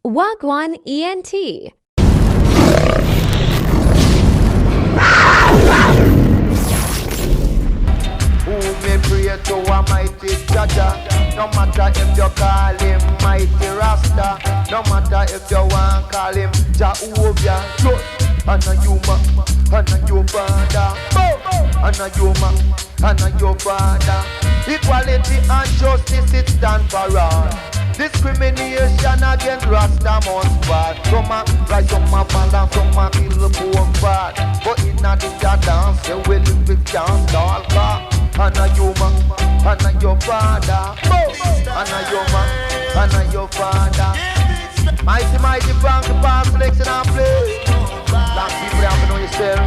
Wagwan ENT. Who may pray to a mighty Jaja? No matter if you call him mighty Rasta, no matter if you want call him Jehovah. Anna Yuma, Anna your father, Anna Yuma, Anna your father. Equality and justice it stand for all. Discrimination against Rasta must fall. Some a rise, some a fall, and some a kill the poor bad. But in a dance, they will live with chance all back. Anna Yuma, Anna your father, Anna Yuma, Anna your father. Mighty bank, the palm selection and play. Black people have to know yourself.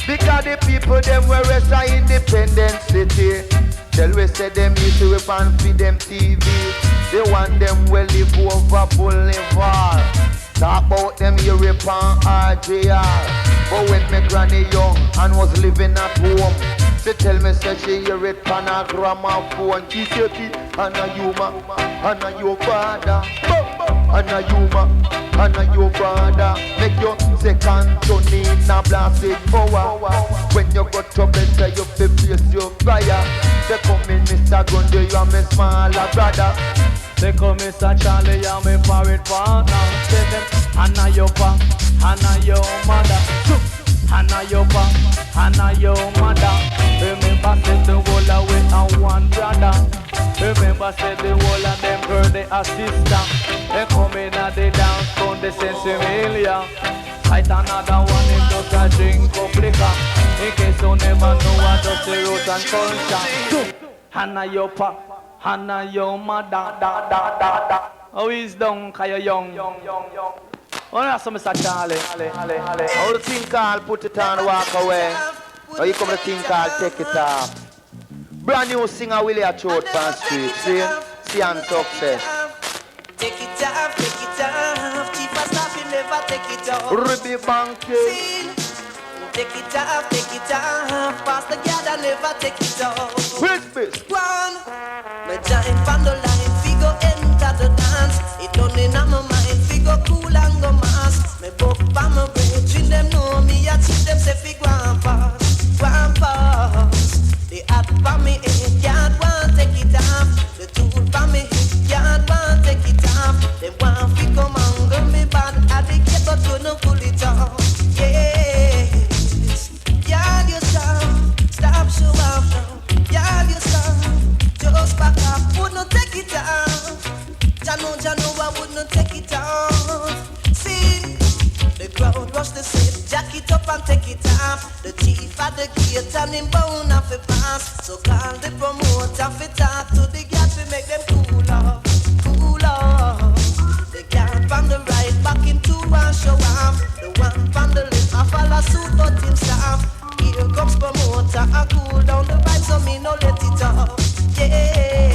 Because the people them were rest a independent city. Tell we say them used to whip and feed them TV. They want them well live over Boulevard. Talk about them Europe and RJR. But when me granny young and was living at home, she tell me say she hear it on a gramophone. She say Anna Yuma, Anna your father, Anna Yuma, Anna your father. Make your second to need a blasted power. When you got trouble, say you face your fire. They come in Mr. Grundy, you are my smaller brother. They call me Mr. Charlie, I'm my favorite partner. Say them, Anna your pa, Anna your mother. Anna your pa, Anna your mother. Remember said the whole away and one brother. Remember said the whole of them girl they a sister. They come in at the dance from the Sensimilia. Fight another one if just a drink of liquor. In case you never know what just the root and culture. Anna your pa, Anna your mother. Da da da da. How is down, cause you're young. Oh, that's Mr. Charlie. How the thing called put it on walk away. Or you come to think called take it off. Brand new singer Willie a throat pan street. See and success. Take it off, chief of staff, he never take it off. Ruby Banky. Take it off, Pastor Gada never take it off. Crispus. One, my giant fan the line, figure enter the dance. It done in my mind, figure cool and go mass. Me book by my bridge, them know me, I teach them say fi grandpas. The hat by me, can't want take it off. The tool by me, can't want take it off. They want fi come and go me bad, I think but you no pull it off. Yes, yard yourself, stop show off now. Yard yourself, just back up, would not take it off. Jano, I would not take it off. See, the crowd rush the set, jack it up and take it off. The chief at the gate and him bound off a pass. So call the promoter fi talk to the gas, we make them cool off. The guard from the right back him to and show off. The one from the left a follow suit but him staff. Here comes promoter and cool down the vibe so me no let it off. Yeah.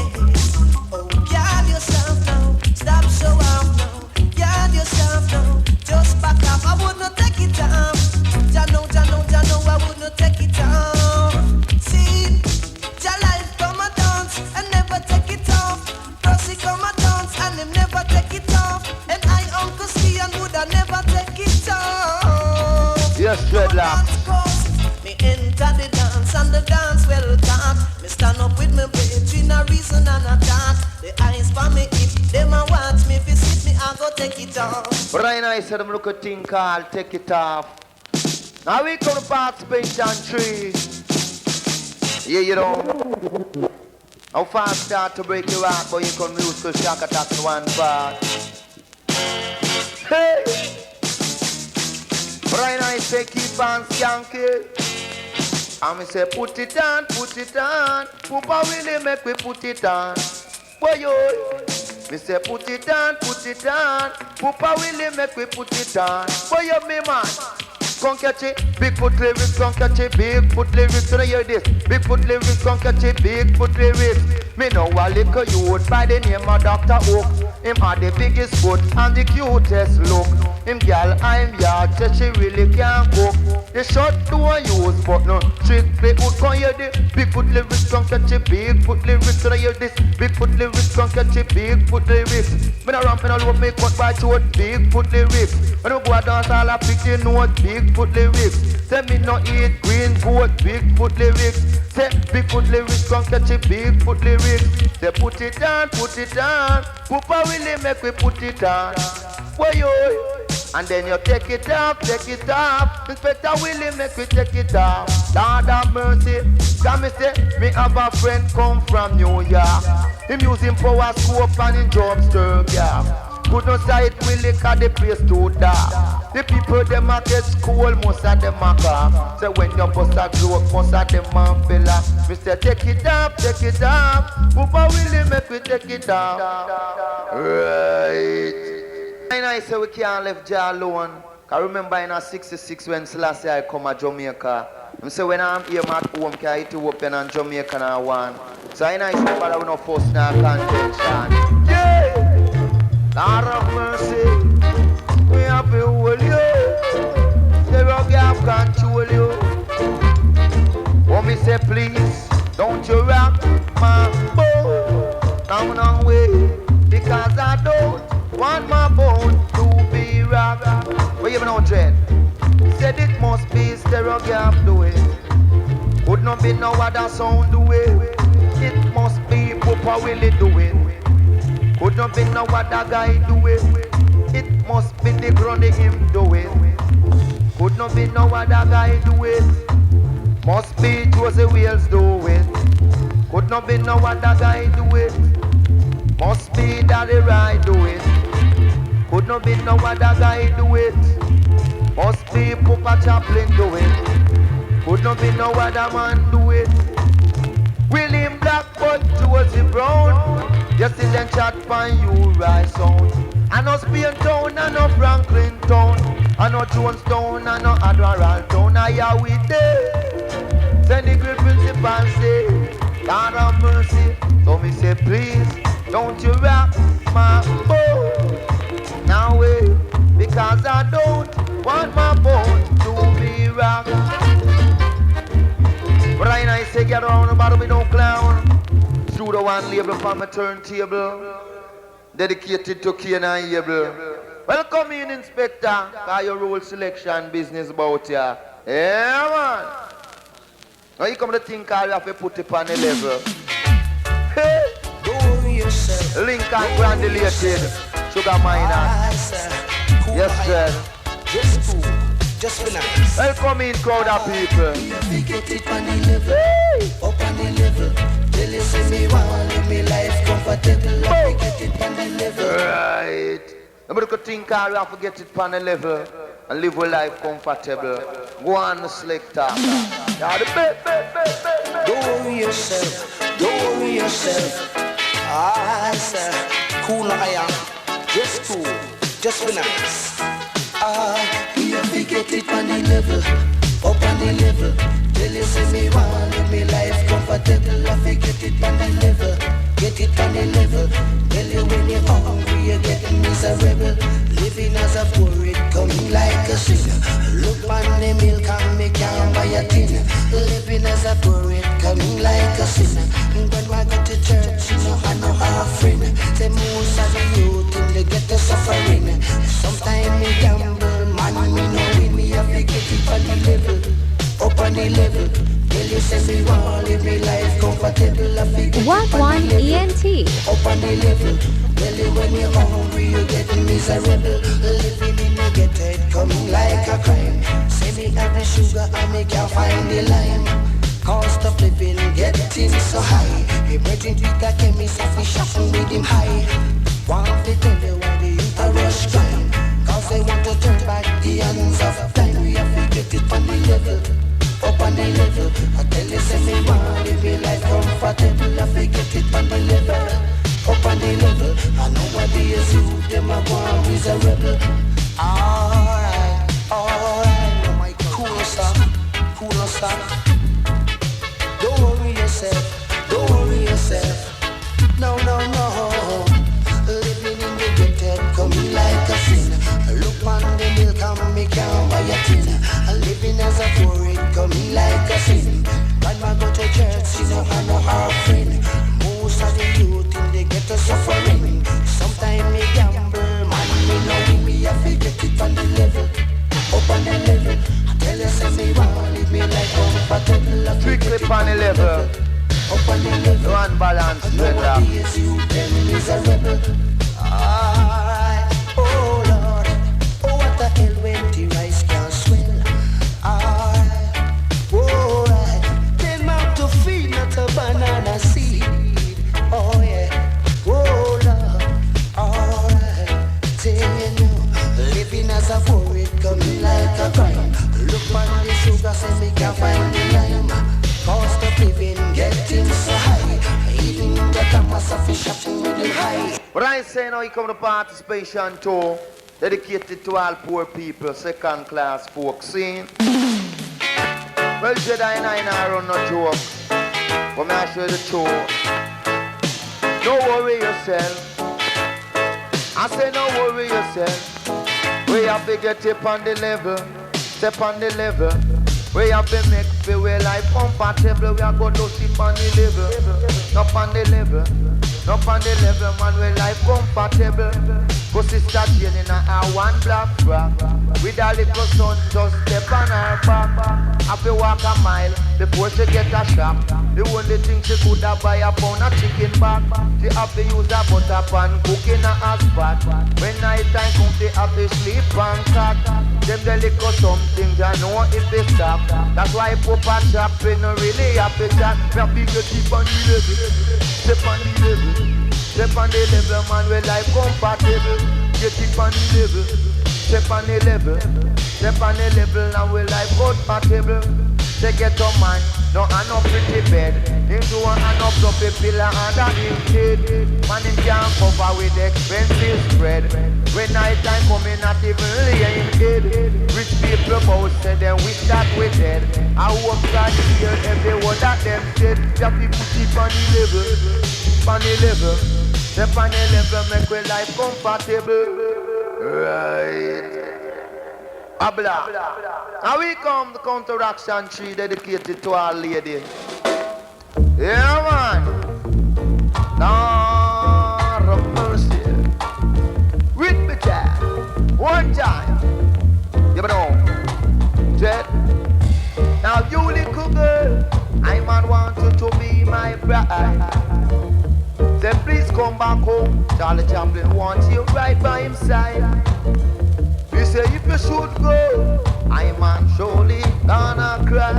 Oh, guard yourself now, stop show off now. Guard yourself now, just back up. I would not take it off. Jano, I would not take it off. See, Jah life come a dance and never take it off. Percy come a dance and him never take it off. And I Uncle Skian would have never take it off. Yes, dreadlock. Me enter the dance and the dance well taught. Me stand up with me brain, a reason and a thought. The eyes for me if them a watch me, if you sit me I go take it off. Right now I said I'm look at thing called take it off. Now we come to participation 3. Yeah, you know. How fast start to break your heart, but you can musical shock attack in one part. Hey! Right now I say keep on skanking. And me say put it on. Poopa Willie make we put it on. Boy yo. Me say put it on. Poopa Willie make we put it on. Boy yo me man. Come catch it, Bigfoot lyrics, come catch it, Bigfoot lyrics, so hear this. Bigfoot lyrics, come catch it, Bigfoot lyrics. Me know a little youth by the name of Dr. Oak. Him had the biggest foot and the cutest look. Him girl I'm yard said she really can't cook. The short door use but no strictly would come hear the big foot lyrics don't catch a big foot lyrics. When I hear this big foot lyrics don't catch a big foot lyrics. When I ramp and all over me cut by short big foot lyrics. When I go a dance all I pick the note big foot lyrics. Say me no eat green goat big foot lyrics. Say big foot lyrics don't catch a big foot lyrics. Say put it on, Papa Willie make we put it on. Boy yo. And then you take it off. Inspector Willie make we take it off. Lord have mercy. Can me say, me have a friend come from New York. Him using power scope and in job Sturgav. Could not say it Willie cause the place too dark. The people them a get school, most of them a come. So when you bust a globe, most of them a fella. Me say take it off. Papa Willie make we take it off. Right. And I say we can't leave Jah alone. I remember in a 66 when Selector I come to Jamaica. I say when I'm here at home, I eat to open and Jamaica and I want. So I say but I will not force no contention. Yeah! Lord of mercy, we have to hold you. The Reggae have control you. Want me say please, don't you rock my boat down and way. Because I don't want my bone to be rocked. But you know, Dread said it must be Sturgav do it. Would not be no other sound do it. It must be Papa Willie do it. Could not be no other guy do it. It must be the Grundy him do it. Could not be no other guy do it. Must be Josie Wales do it. Could not be no other guy do it. Must be Daddy Ride do it. Could not be no other guy do it. Must be Papa Chaplin do it. Could not be no other man do it. William Black but Josie Brown. You see them chat from you right sound. I know Spain Town, I know Franklin Town, I know Jonestown, I know Admiral Town. I hear we there. Send the great principal say, Lord have mercy. So me say please, don't you rock my boat now wait, because I don't want my bone to be rocked. But I say get around about me don't clown. Through the one label from my turntable, dedicated to Kane and Abel. Welcome in, Inspector, cause your role selection business about ya. Yeah, man. Now you come to think how you have to put it on the level. Hey! Lincoln granulated, sugar miner. Yes, sir. Just cool, just be nice. Welcome in, crowd of people. We get it on the level, up on the level. Till you see me want live me life comfortable. We get it on the level. Right. Nobody could think how you have to get it on the level and live a life comfortable. Go on, Selector. Yeah, the Don't worry yourself, don't worry yourself. I say, cool I am, just cool, just be nice. We have to get it on the level, up on the level. Till you see me want live me life comfortable. I have to get it on the level, get it on the level. Tell you when you're hungry, you're getting miserable. Living as a poor, it coming like a sinner. Look on the milk and me can't buy a tin. Living as a poor, it coming like a sinner. When I go to church, you know I know how a friend. Say most of the youth till they get the suffering. Sometimes me gamble, man, me know win. Me have to get it on the level, up on the level. Till you say me want live me life comfortable. I figure What one ENT? up on the level. Tell you when you're hungry, you're getting miserable. Living in the ghetto, it coming like a crime. Say me have the sugar and me can't find the lime. Cost of living getting so high. He breaking with a chemist and fish shopping with him high. Want to tell you why the youth a rush crime. Cause they want to turn back the hands of time. We have to get it on the level, up on the level. I tell you say me want live me life comfortable. I have to get it on the level, up on the level. I know what they is you, them a want miserable. Alright, oh my God. Cool sir. Don't worry yourself, don't worry yourself. No. Living in No unbalanced dreadlock. Nowadays you them is a rebel. Alright, oh Lord, oh what the hell when the rice can swell. Alright, them out to feed not a banana seed. Oh yeah, oh Lord, alright, tell you know, living as a poet coming like a crime. Look on the sugar, say me can't find the lime. Cost of living getting so high. Eating the tamas of fish shopping with the high. But I say now you come to participation tour dedicated to all poor people, second class folks, see? Well, Jedi and I run no joke. But may I show you the truth. Don't worry yourself. I say don't worry yourself. We have to get up on the level. Step on the level. We have to make feel we life comfortable. We are going to sleep on the level. Up on the level. Up on the level, man, we life comfortable. Go sister Jane in a one black frock. With a little son just step on her back. Have to walk a mile before she get a shop. The only thing she could have buy a pound of chicken back. She have to use a butter pan cooking a hot pot. When night time come, she have to sleep on cot. Them the little something you know if they stop. That's why Papa Chaplin no really happy chat. Me have to keep on the level. Step on the level. Step on the level, man, we life compatible. Get it on the level. Step on the level. Step on the level, now we life compatible. They get a man, no hand up pretty bed. Into a hand up a pillar under his head. Man, he can't cover with expensive spread. When night time coming, not even lay in bed. Rich people both said them wish that we dead. I hope God hear every word that them said. Just people keep on the level. On the level. Step on the level, make we life comfortable. Right. Abla. Now we come to counteraction tree dedicated to our lady. Yeah, man. Lord of mercy. With me, child. One time. You know. Jet. Now you little girl, I man want you to be my bride. Say please come back home. Charlie Chaplin wants you right by his side. He say if you should go, I man surely gonna cry.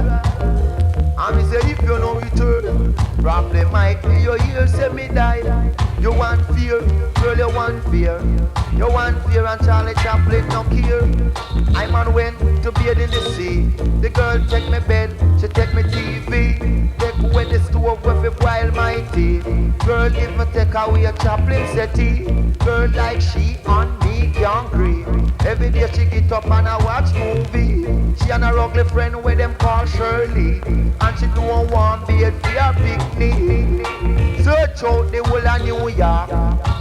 And he say if you no return, probably might be your ears say me die. You want fear, girl you want fear. You want fear and Charlie Chaplin no care. I man went to bed in the sea. The girl take me bed, she take me TV. Take away the stove with it while my tea. Girl if me take away a Chaplin settee. Girl like she on me hungry. Every day she get up and I watch movie. She and her ugly friend with them call Shirley. And she don't want bed for a picnic. Search out the whole of New York.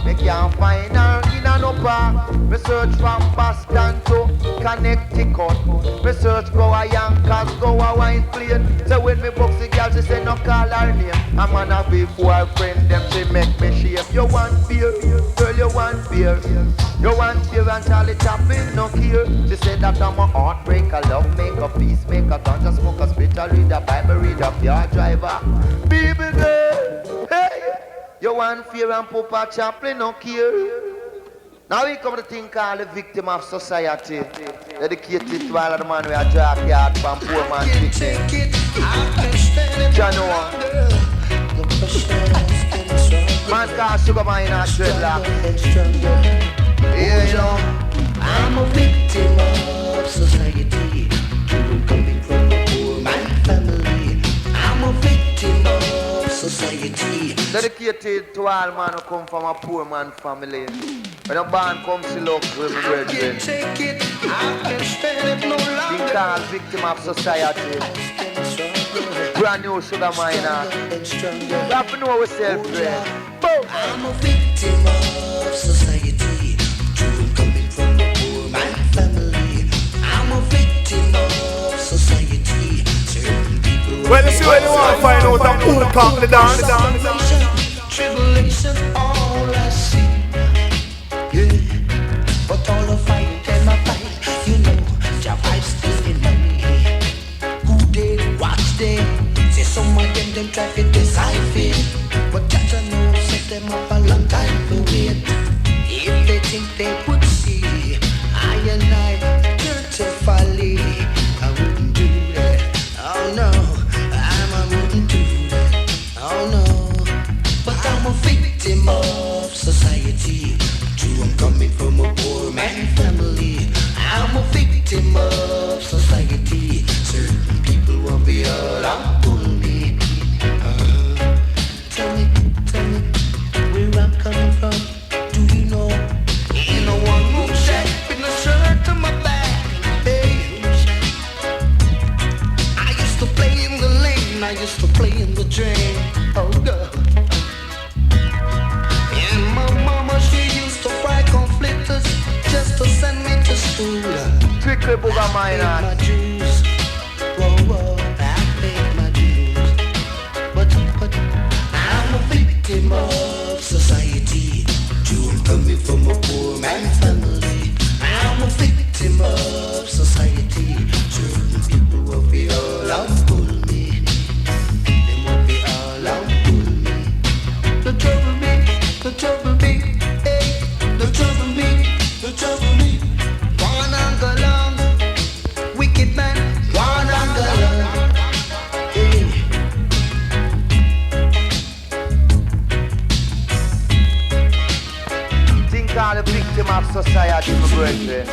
Me can't find her in an upper. Me search from Boston to Connecticut. Me search go a Yonkers, go a wine plane. So when me box the girl, she say no call her name. I'm on a big boyfriend, them she make me shame. You want beer, girl you want beer. You want beer and Charlie Chaplin no care. She said that I'm a heartbreaker, love maker, peacemaker, ganja smoker, spiritual reader, Bible reader, car driver. Baby girl, hey, you want fear and Papa Chaplin no care. Now we come to think called the victim of society. Dedicated to all of the man who are jack yard from poor man picnic. Janoa. Man called Sugar Man in a dreadlock. Yeah, you know. I'm a victim of society. Coming from a poor man family. I'm a victim of society. Dedicated to all man who come from a poor man family. When a band comes to look with me brethren. Take it, I can stand it no longer. Being called victim of society. Brand new Sugar Miner. We have to know ourselves, friend. Boom! I'm a victim of society. Coming from a poor man family. I'm a victim of society. Certain people. Well, you see when you want to find out who come the dance. Tribulation, all I see. Yeah, but all the fight and my fight, you know, Jah vibes still in me. Who they watch them? Say some of them try to decipher. train. Oh God. And my mama, she used to fry conflictors just to send me to school. Strictly booger mine. My dues. Whoa, whoa, I paid my dues. But I'm a victim of society. June coming from a poor man family. I'm a victim of society. Certain people will be all out pull me. They will be all out pull me. The trouble me, hey, the trouble me. One and go long, wicked man. One and go long, hey. Think all the victim of society, my brethren.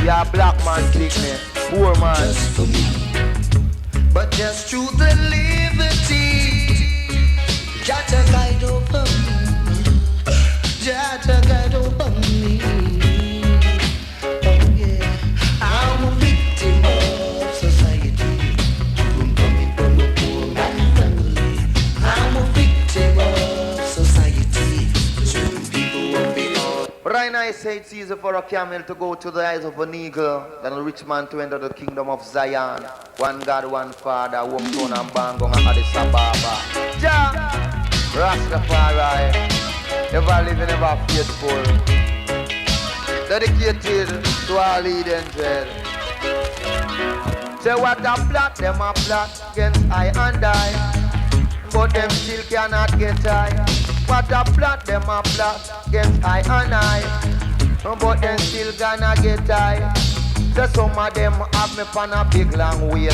Yeah, black man sickness, poor man. Just for me, but just through the liberty, Jah guide over me, Jah guide over me. Oh yeah, I'm a victim of society. I'm coming from a poor man family. I'm a victim of society. Certain people will be all. Right now I say it's easy for a camel to go to the eyes of a Negril than a rich man to enter the kingdom of Zion. One God, one Father, Hometown and Bangong and Addis Ababa. Jah, Rastafari, ever living, ever faithful. Dedicated to all Eden dread. Say what a plot, them a plot against I and I. But them still cannot get I. What a plot, them a plot against I and I. But them still gonna get I. So some of them have me on a big long wait.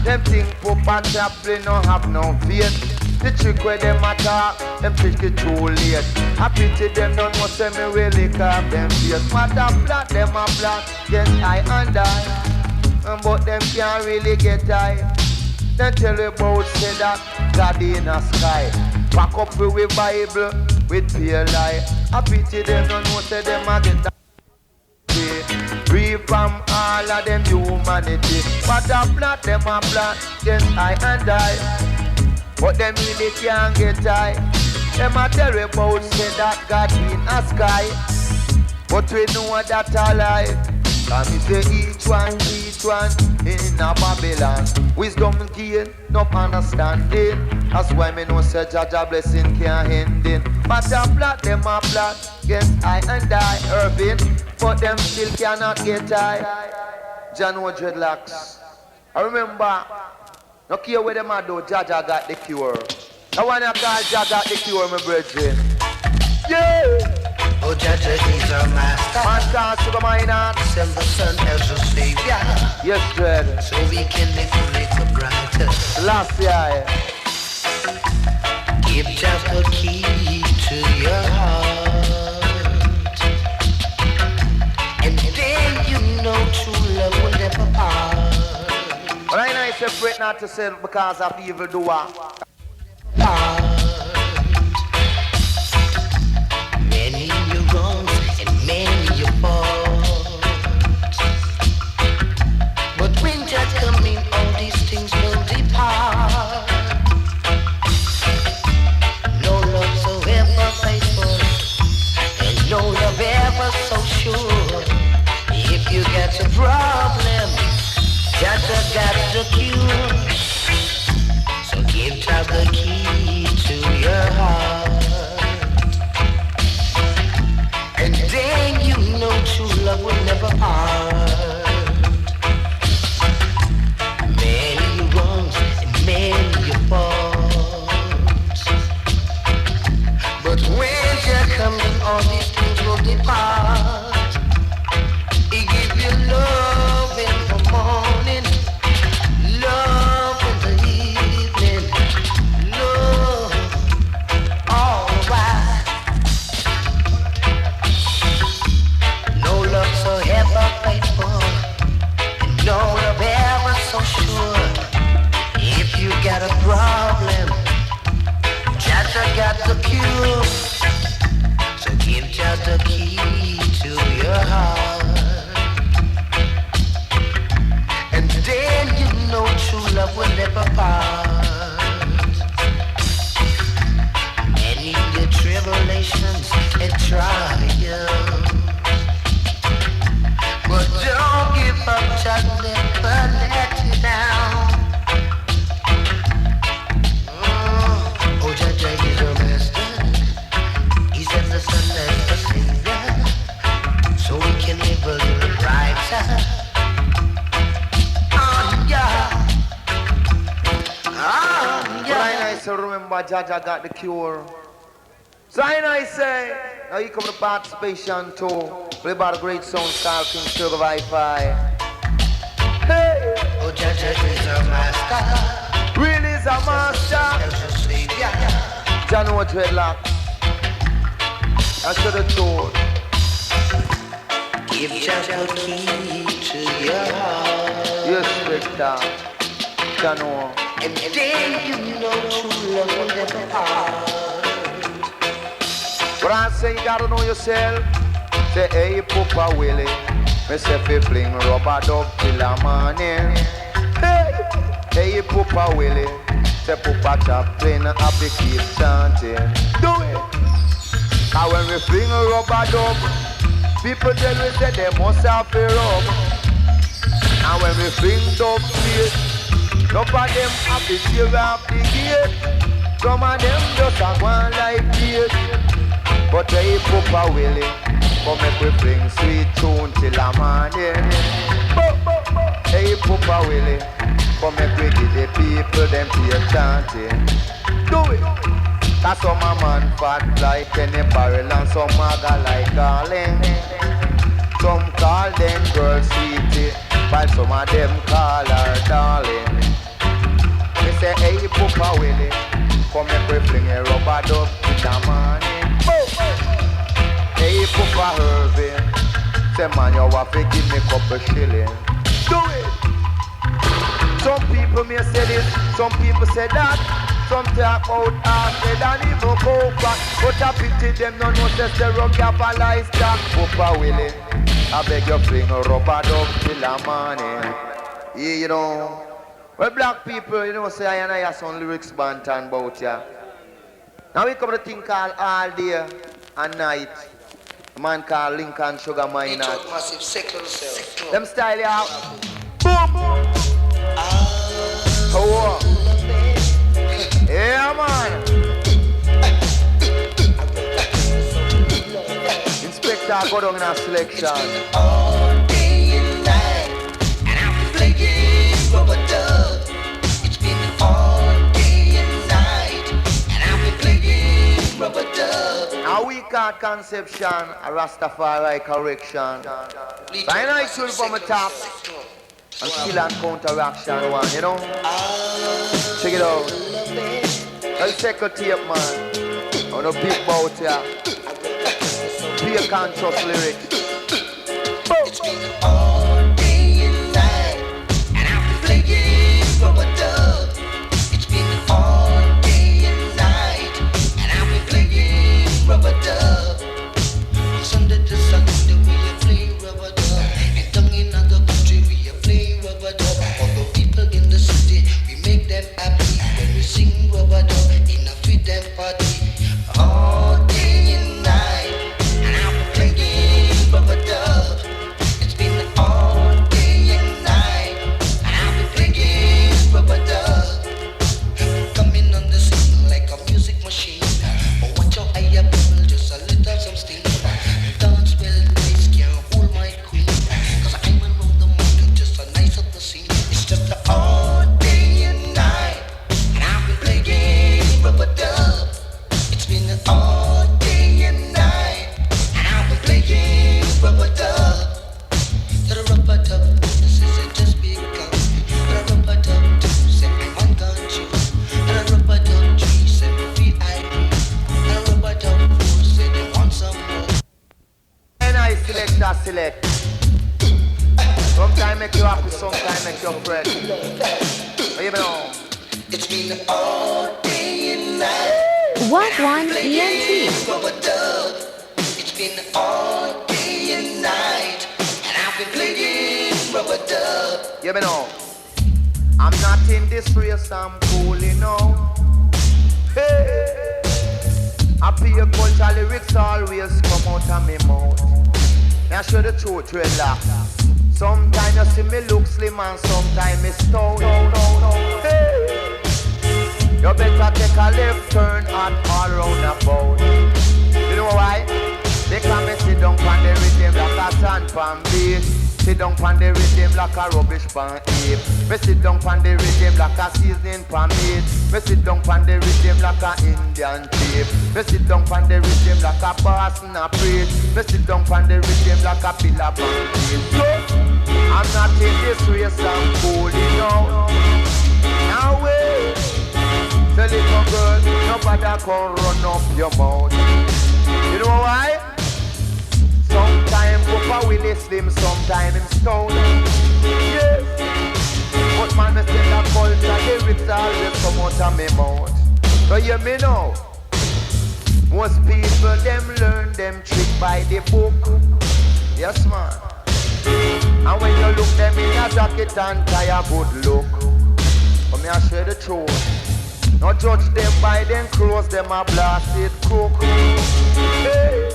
Them think Papa Chaplin no have no faith. The trick where them attack, them think it too late. I pity them don't know say me really carve them face. What a plot, them a plot against I and I. But them can't really get I. They tell you about say that God in the sky. Back up with Bible, with pure lie. I pity them, don't know say them a get that way. Free from all of them humanity. But a plot, them a plot against I and I. But them really can't get I. Them a tell you about say that God in the sky. But we know that a lie. Can me say each one in a Babylon. Wisdom gain, no understanding. That's why me know say Jah blessing can't end in. But a plot, them a plot against I and I, Irving. But them still cannot get I. Jah know dreadlocks. I remember, no care where them a do, Jah got the cure. I wanna call Jah got the cure, my brethren. Yeah! Oh, Jah is our master. Man can't sugar my heart. Send the sun as a savior. Yes, dread. So we can live a little brighter. Last year. Give just a key to your heart. And then you know true love will never part. But I know it's afraid not to say because of evil doer. Many you wrongs and many you faults. But when Jah come in, all these things will depart. No love so ever faithful, and no love ever so sure. If you got a problem, Jah got the cure. So give Jah remember Jaja got the cure. So I say, now you come to participation too. We about a great song called Sturgav Hi-Fi. Hey! Oh, Jaja is a master. Really is a master. Jah know dreadlock. I should have told. Give Jaja the key to your heart. Yes, Inspector. Jah know. And then you know true love will never part. But I say you gotta know yourself. Say, hey, Papa Willie. Me say, fi fling rubber dub till the morning. Hey, hey, Papa Willie. Say, Papa Chaplin, happy keep chanting. Do it. And when we fling rubber dub, people tell me say they must have a rub. And when we fling dub beat, none of them happy tear up the gate. Some of them just a go on like this. But hey, Papa Willie, come make we bring sweet tune till the morning. Hey, Papa Willie, come make we give the people them fear chanting. Do it. That's some a man fat like Penny Barrel and some maga like darling. Some call them girl sweetie, while some of them call her darling. We say, hey, Papa Willie, come make we fling a rubber dub till the morning. Hey, Papa Herbie, say man, you have to give me a couple shilling. Do it. Some people may say this, some people say that. Some talk about half dead and even go back. But I pity them, no know just the rub capitalize that. Papa Willie, I beg you fling a rubber dub till the morning. Yeah, you know. Well, black people, you know, say I and I have some lyrics bantan about ya. Now we come to think called All Day and Night. A man called Lincoln Sugar Mine. Massive secular self. Them style ya. Boom, boom. Oh, yeah, man. Inspector, go down in a selection. All day and night, and I'm playing rubber dub. It's been all day and night, and I've been playing rubber dub. Now we got conception, a Rastafari correction. So I know it should from the top. And skill and counteraction one, you know? Check it out. Let's take a tape, man. On a big bout here. Be a conscious lyrics. It's been all day and night, and I've been playing rubber dub. It's been all day and night, and I've been playing rubber dub. Sunday to Sunday we are playing rubber dub, and down in other country we are playing rubber dub. All the people in the city, we make them happy when we sing rubber dub in a feed them party. All day and night, and I'm playing rubber dub. It's been all day and night, and I've been playing rubber dub. Coming on the scene like a music machine. Oh, watch out, I have people, just a little some steam. Dance well, nice, can't hold my queen. Cause I'm around the market, just a nice up the scene. It's just a all day and night, and I've been playing rubber dub. It's been all day and night, and I've been playing rubber dub. The rubber dub, this isn't just begun. The rubber dub, two said I'm unconscious. And the rubber dub, three said we feel I agree. And the rubber dub, four said they want some more. And I select. Sometimes make you happy, sometimes make you fret. But you know. It's been all day and night. Wagwan ENT. Rubber dub. It's been all day and night, and I've been playing rubber dub. You know. I'm not in this race, I'm cooling out. Hey. Happy culture lyrics always come out of me mouth. Now show the truth, relax. Sometimes you see me look slim and sometimes me stout. Hey. You better take a left turn and all round about. You know why? They come and sit down on the rhythm like a sand pan beat. sit down pan the rhythm like a rubbish pan heap. Me sit down pan the rhythm like a seasoning pan meat. Me sit down pan the rhythm like a Indian chief. Me sit down pan the rhythm like a boss and a preach. Me sit down pan the rhythm like a pillar pan so, I'm not in this race, I'm cooling out. Now wait, tell little girl, nobody can run up your mouth. You know why? Sometimes Papa Willie slim, sometimes him stone. Yes. But man, me say that culture, lyrics always come out of me mouth. So you me know, most people them learn them trick by the book. Yes man. And when you look them in a jacket and tie a good look. But me I share the truth. Not judge them by them clothes, them a blasted crook. Hey.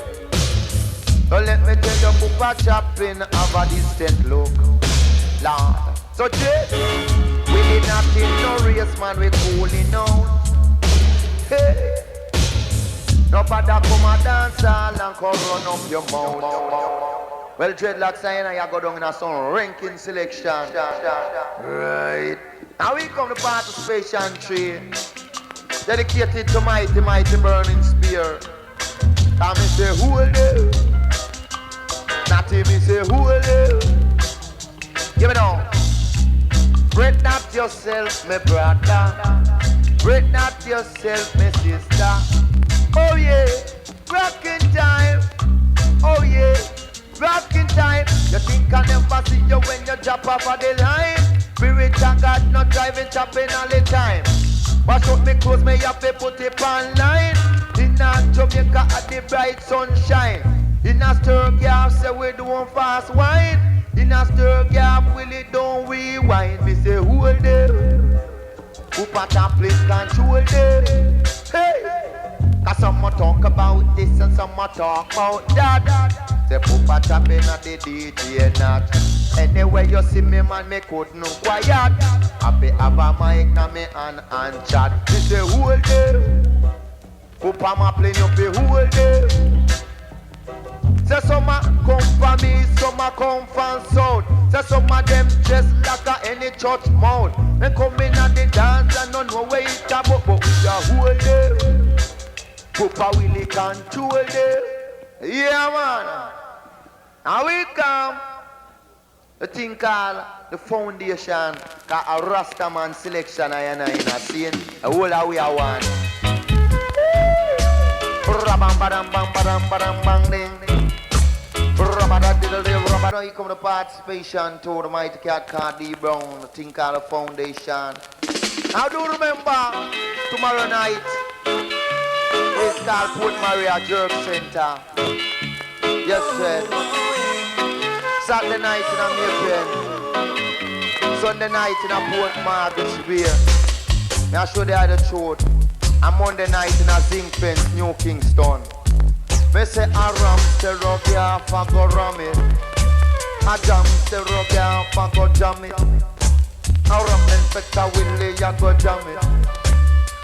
So let me tell you, Papa Chaplin have a distant look. Lord. So Jay, we did not in no race, man, we cooling out. Hey. Nobody come a dance all and come run up your mouth. Well, dreadlocks and I go down in a some ranking selection. Right. Now we come to participation tree. Dedicated to mighty, mighty burning spear. Now me say, who will do? Natty me say, who will do? Give me now. Break not yourself, my brother. Break not yourself, my sister. Oh yeah, rockin' time. Oh yeah, rockin' time. You think I never see you when you drop off of the line? Spirit of God not driving chopping all the time. Wash out me clothes, me have to put it on line. In a Jamaica at the bright sunshine. In a Sturgav say we doing fast wine. In a Sturgav Willie don't rewind. Me say who will them? Who pat and place control them? Hey! Cause some talk about this and some talk about that. Say Papa Chaplin at the DJ not. Anyway you see me man, me couldn't quiet. I be have a mic na me and chat. Me say who will them? Papa ma play you be who will them? Say some come from me, some come from south. Say some of them dress like a any church mouth. They come in at the dance and don't know where it's about, but we are who will them? Papa Willie control them. Yeah man. Now we come. The thing called the foundation, called a Rastaman selection I in a scene. A whole way I want. Rabam badam bam badam badam bang ding. Rabada diddle diddle rabada. Now you come to participation to the mighty cat called D Brown. The thing called the foundation. Now do remember tomorrow night. It's called Port Maria Jerk Center. Yes, sir. Saturday night in American. Sunday night in a Port Margaret Square. I show you the truth. And Monday night in a Zinc Fence, New Kingston. Me say a ram, say Rogia, go ram it. A jam, say Rogia, go jam it. A ram, Inspector Willie, ya go jam it.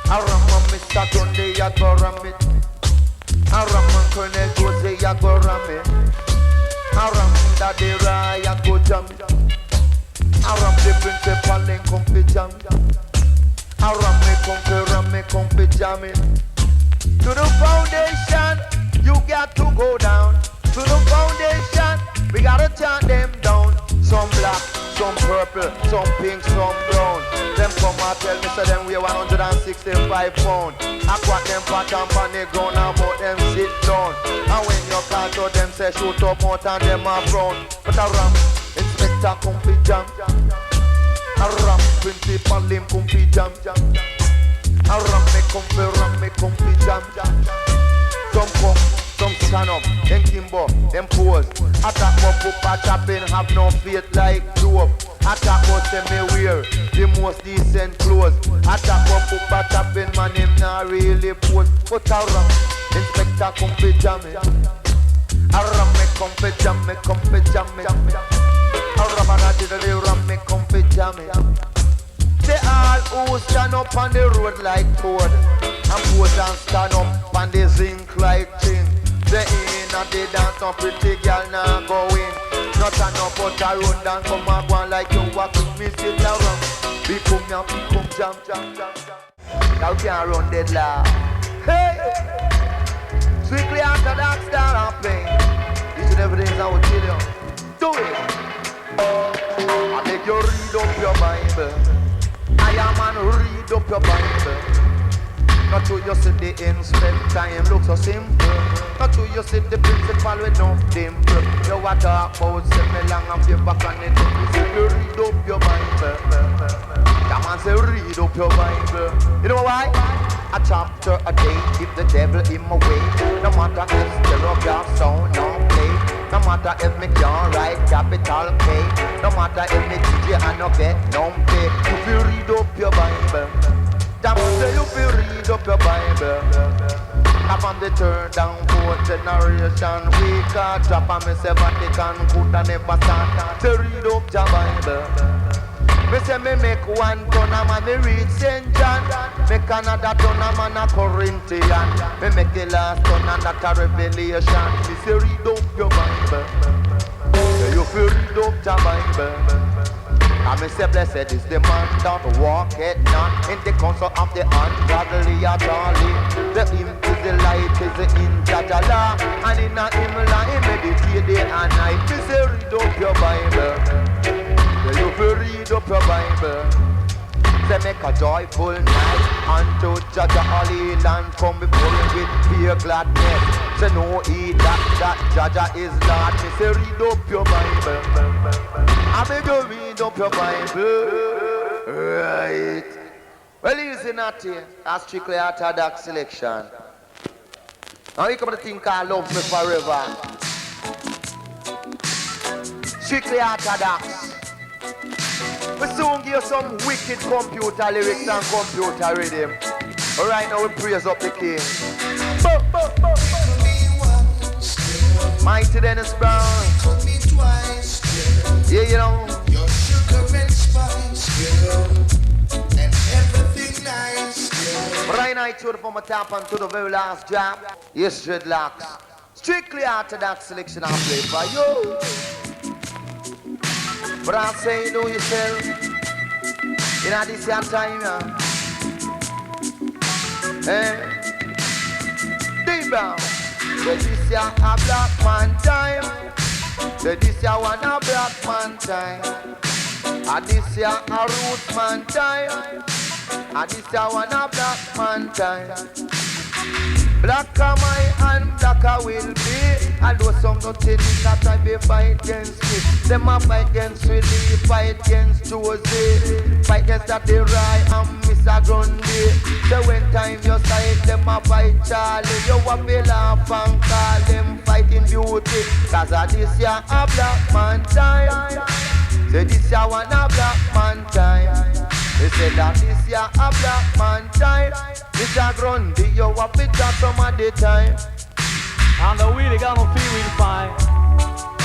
A ram, Mr. Grundy, ya go ram it. A ram, Colonel Jose, ya go ram it. A ram, Daddy Rai, ya go jam it. A ram, the Principal Grundy, jam it. A ram, me come jam it. To the foundation, you got to go down. To the foundation, we gotta chant them down. Some black, some purple, some pink, some brown. Them come and tell me, so them weigh 165 pounds. I quack them fat and on the ground and about them sit down. And when you call to them, say shoot up out and them are brown. But a ram, Inspector come fi jam. A ram, Principal him come fi jam. A ram me come fi jam. Some come, some stand up, them Kimbo, them pose. Attack what Papa Chaplin have no faith like dope. Attack what them me wear the most decent clothes. Attack what Papa Chaplin man him not really pose. But a ram, Inspector come fi jam it. A ram me come fi jam it. A ram and a diddle ram me come fi jam it. They all who stand up on the road like toad, and pose and stand up on the zinc like tin. They in and they dance on pretty girl now go in. No Not turn up out a road and come and go on like you walk with me sit around. Become ya, become jam. Now can't run dead law. Hey! Strictly after that start and pain. Each and every day I will tell you. Do it! I make you read up your Bible. I am man, read up your Bible. Not to you see the inspector, him look so simple. Not to you see the principal with no dimple. You want to talk about semi long and paper on it. You read up your Bible. Come on, say read up your Bible. You know why? A chapter a day, keep the devil in my way. No matter if Sturgav sound no play. No matter if me can't write capital K. No matter if me DJ and no get no pay. If you read up your Bible, damn say you feel read up your Bible. I'm on the third and fourth generation. We can't drop and me say Vatican could never start. Say read up your Bible. Me say me make one ton a man, me read St. John. Make another ton a man a Corinthian. Me make the last ton and that a Revelation. Me say read up your Bible. Say you feel read up your Bible. And me say blessed is the man that walketh not in the counsel of the ungodly or Charlie. The him is the light, is the in Jah law. And in a him law, he meditate day and night. Me say read up your Bible. You will read up your Bible. Say make a joyful night unto Jah Holy land. Come before him with fear gladness. Say no eat that Jah is Lord. Me say read up your Bible. I beg you read up your Bible. Right. Well, listen at here. A strictly orthodox selection. Now you come to think I love me forever. Strictly orthodox. We soon give you some wicked computer lyrics and computer rhythm. But right now we praise up the King. Mighty Dennis Brown. Yeah, you know. Your sugar and spice, and everything nice. But right now I told from a tap and to the very last job. Yes, dreadlocks. Strictly orthodox selection I play for you. But I say, know yourself, in this your time, Deep down, this is your a black man time. This your one a black man time. And this your a root man time. And this your one a black man time. Black am I and black I will be. Although some don't tell me that I be fight against me. Them a fight against Willie, fight against Josie. Fight against that the Rai and Mr. Grundy. So when time you sight them a fight Charlie. You a be laugh and call them fighting beauty. Cause this year a black man time. Say this year one a black man time. They say that this year a black man time. Jah Grundy, you a bit of some of the time. And the wheel, they gonna feel real fine.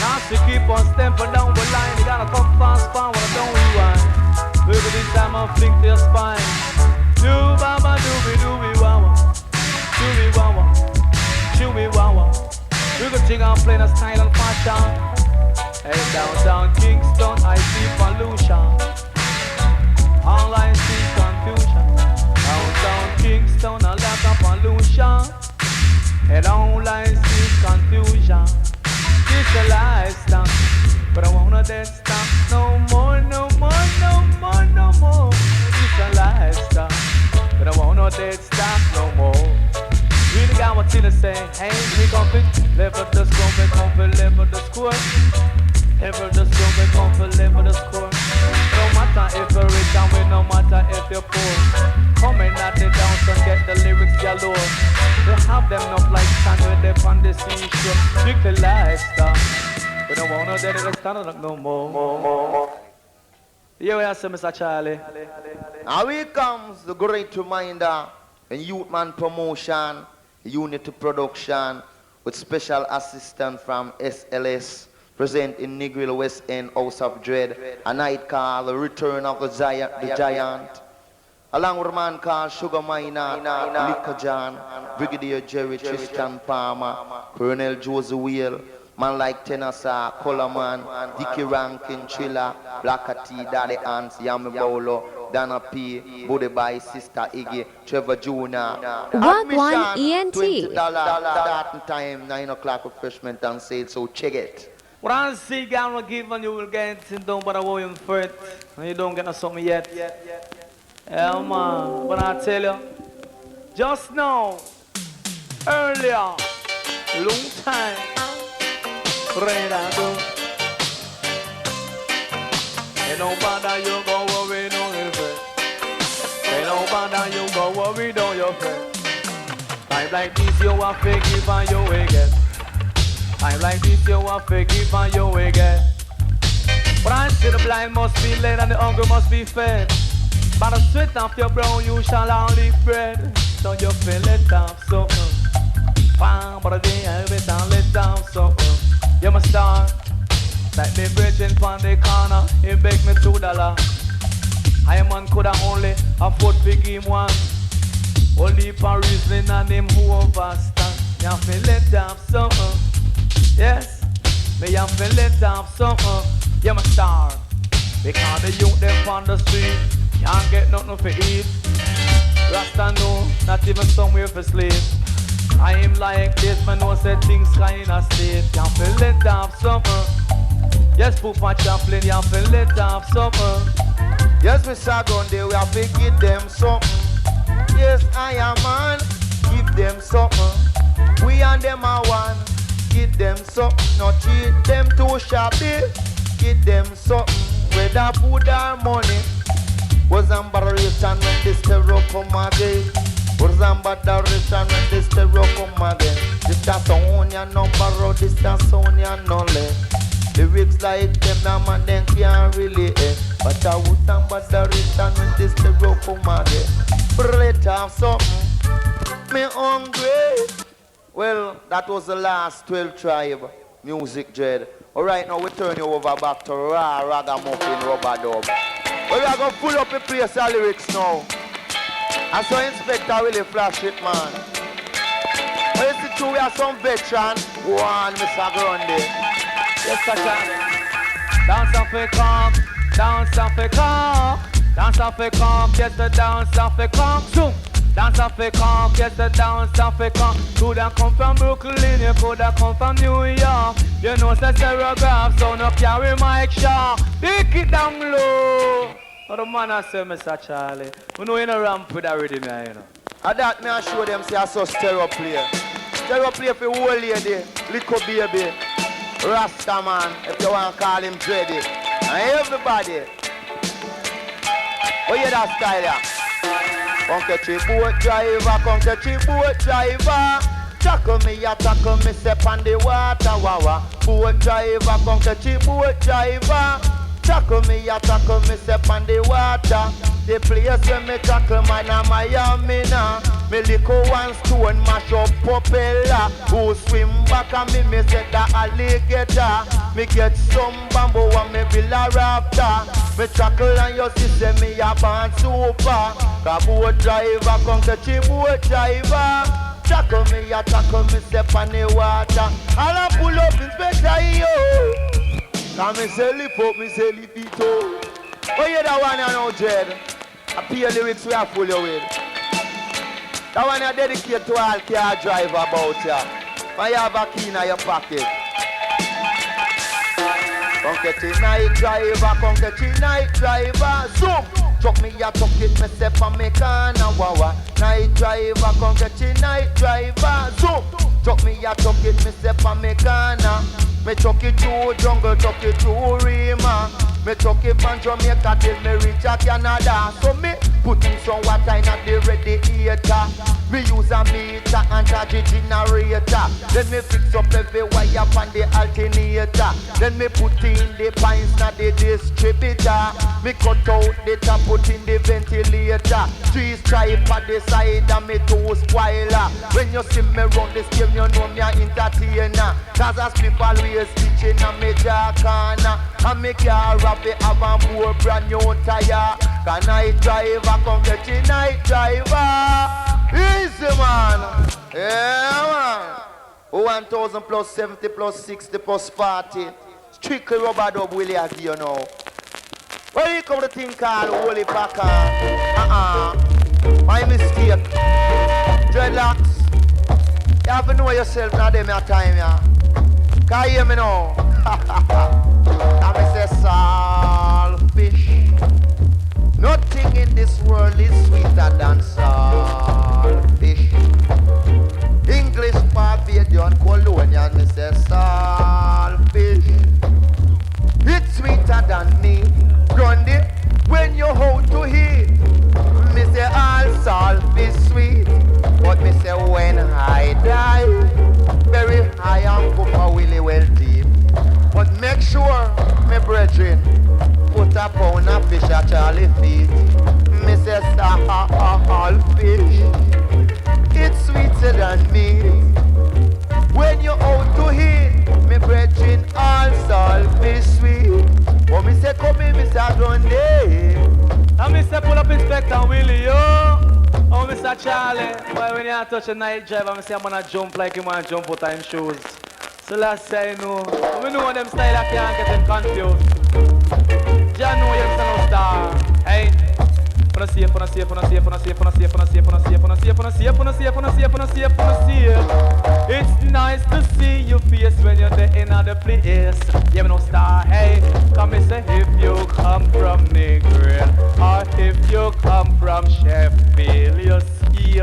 Now to keep on stamping down the line, they gotta come fast, when I don't rewind. Baby, this time I'll fling to your spine. Do baba, do-be wawa. Do-be wawa. Chew-be wawa. We could take on playing a style and fashion. Hey, downtown Kingston, I see pollution. Online see confusion. Downtown Kingston, a lot of pollution. And online see confusion. It's a lifestyle, but I wanna dead stop. No more, no more, no more, no more. It's a lifestyle, but I wanna dead stop no more. Really got what to say. Hey, we gon' level the score, we gon' level the score. Level the score, we gon' level the score. No matter if you're rich and we no matter if you're poor. Coming at the dance and get the lyrics galore. They have them not like stand with them on the seashore. Strictly lifestyle. We don't wanna let it stand up no more. Here we are, Mr. Charlie. Now here comes the great reminder in Youth Man Promotion, Unity Production, with special assistance from SLS, present in Negril West End House of Dread, a night called The Return of the Giant. Along with a man called Sugar Miner, Liquor John, Brigadier Jerry Tristan Palmer, Colonel Josie Whale, Man like Tenasa, Coleman, Dickie Rankin, Chilla, Blacker T, Daddy Ants, Yami Bolo, Dana P, Buddy Boy, Sister Iggy, Trevor Jr. Wagwan ENT. $20 starting time, 9 o'clock refreshment on sale, so check it. What I see, God will give and you will get it, don't bother worrying for it. And you don't get no something yet. Yeah, man. But I tell you, just now, earlier, long time, right I go. Ain't no bother you go worry, don't you fret. Ain't no bother you go worry, don't you fret. Time like this, you are fake if and you will get. Time like this, you are fake if and you will get. But I see the blind must be led and the hungry must be fed. By the sweat of your brow, you shall only bread. So you feel it off something. Bang, but a day I bet I'll let down something. You must start. Like me bridging from the corner, he beg me $2. I man coulda only afford to give him one. Only for reason and him who overstand. You feel it off something. Yes, me have to let off something. You must start. Because the youth them on the street can't get nothing to eat. Rasta know, not even somewhere for sleep. I am like this, man know say things kinda state. You have to let off something. Yes, Principal Chaplin, you have to let off something. Yes, Mr. Grundy, we have to give them something. Yes, I am man, give them something. We and them are one. Give them something, not treat them too shabby. Give them something, whether food or money. Was embarrassing when this terror come again. Was embarrassing when this terror come again. This that's only a number, this that's only a knowledge. Lyrics like them, now man, them can't really But I would embarrassing when this terror come again. Bread have something, me hungry. Well, that was the last 12 tribe music, Jed. Alright, now we turn you over back to raw ragamuffin rubber dub. Well, we are going to pull up the place of lyrics now. I saw Inspector Willie flash it, man. Well, you see too, we are some veteran. Go on, Mr. Grundy. Yes, sir. Dance off a come, dance off a come, dance off a come, get the dance off a come, zoom. Dance off a come, get the dance off a come. Coulda come from Brooklyn, you coulda come from New York. You know, say Sturgav, so no carry my shaw. Take it down low. But the man I say, Mr. Charlie, we know you no ramp with that rhythm, you know. And that me I show them say I saw stereo play. Stereo play for old lady, little baby, Rasta man, if you want to call him Dreddy. And everybody. Oh yeah, that style, yeah. Come catch a boat driver, come catch a boat driver. Tackle me, step on the water, wawa. Boat driver, come catch a boat driver. Tackle me, step on the water. The place where me tackle man a Miami now. Me little one stone mash up propeller. Who swim back and me set the alligator. Me get some bamboo and me build a rafter. Me tackle and you see say me a born super. Cause boat driver come catch a boat driver. Tackle me, step on the water. And I pull up Inspector yo. Cause me say lift up, me say lift it up. Oh yeah, that one you know, Jed. I pay lyrics we are full you with. That one I dedicate to all car driver about ya. When you have a key in your pocket. Come catch a night driver, come catch a night driver. Zoom! Chuck me a tuck it, me step on me corner, wawa. Night driver, come catch a night driver. Zoom! Chuck me a tuck it, me step on me corner. Me chuck it through jungle, chuck it through Rima. Me chuck it from Jamaica till me reach a Canada. So me put in some water in the radiator. Me use a meter and charge a generator. Then me fix up every wire on the alternator. Then me put in the pines na the distributor. Me cut out the top, put in the ventilator. 3 stripe on the side and me 2 spoiler. When you see me run this game, you know me a entertainer. Cause I sleep always stitching on me jaw corner. And me car wrap it have a more brand new tire. Cause night driver come get you night driver. Easy man. Yeah man. 1,000 plus 70 plus 60 plus 40. Strictly rubber dub Willie I give you now. When you come to think called Holy Packer, my mistake. Dreadlocks, you have to know yourself now them your time, yeah. Can you hear me now? I say saltfish. Nothing in this world is sweeter than saltfish. English, Barbadian, Colonial, me say saltfish. It's sweeter than me. Grundy, when you hold to eat, me say all saltfish sweet. But me say when I die, very high and Papa Willie well deep. But make sure, me brethren, put a pound of fish at Charlie feet. Me say saltfish, it's sweeter than meat. When you out to eat, me brethren, all saltfish sweet. But me say come in, Mr. Grundy. And me say pull up Inspector Willie, yo. Oh, Mr. Charlie. Boy, when you touch a night driver, I say I'm gonna jump like him and jump out in shoes. So last say no. We know them style I can't get them confused. Jah know you're no star. Hey. It's nice to see your face when you're there in other place. You no star, hey. Come and say if you come from Negril or if you come from Sheffield, you see